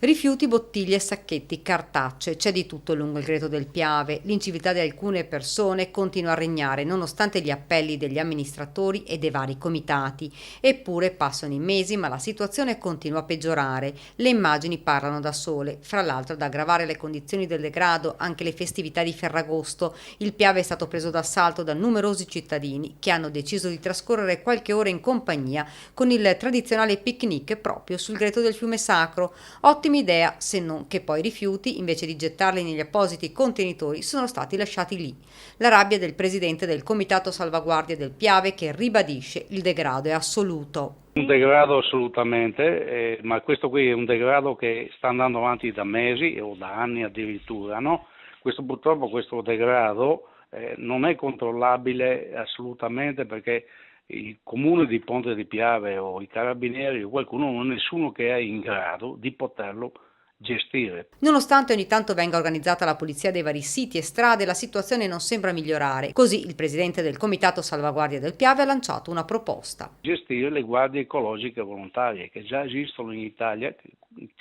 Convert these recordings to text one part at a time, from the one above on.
Rifiuti, bottiglie, sacchetti, cartacce, c'è di tutto lungo il Greto del Piave. L'inciviltà di alcune persone continua a regnare nonostante gli appelli degli amministratori e dei vari comitati. Eppure passano i mesi ma la situazione continua a peggiorare. Le immagini parlano da sole. Fra l'altro, ad aggravare le condizioni del degrado anche le festività di Ferragosto. Il Piave è stato preso d'assalto da numerosi cittadini che hanno deciso di trascorrere qualche ora in compagnia con il tradizionale picnic proprio sul Greto del Fiume Sacro. Ottima idea, se non che poi i rifiuti, invece di gettarli negli appositi contenitori, sono stati lasciati lì. La rabbia del presidente del Comitato Salvaguardia del Piave che ribadisce il degrado è assoluto. Un degrado assolutamente, ma questo qui è un degrado che sta andando avanti da mesi o da anni addirittura, no? Purtroppo questo degrado non è controllabile assolutamente perché il comune di Ponte di Piave o i carabinieri o qualcuno, non è nessuno che è in grado di poterlo gestire. Nonostante ogni tanto venga organizzata la pulizia dei vari siti e strade, la situazione non sembra migliorare. Così il presidente del Comitato Salvaguardia del Piave ha lanciato una proposta. Gestire le guardie ecologiche volontarie che già esistono in Italia.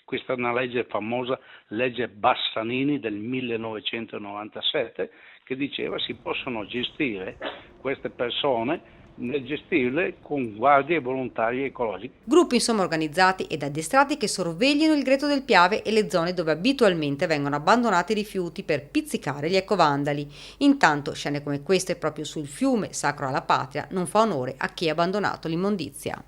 Questa è una legge famosa, legge Bassanini del 1997, che diceva si possono gestire queste persone, gestirle con guardie volontarie ecologiche. Gruppi insomma organizzati ed addestrati che sorvegliano il Greto del Piave e le zone dove abitualmente vengono abbandonati i rifiuti per pizzicare gli ecovandali. Intanto scene come queste proprio sul fiume sacro alla patria non fa onore a chi ha abbandonato l'immondizia.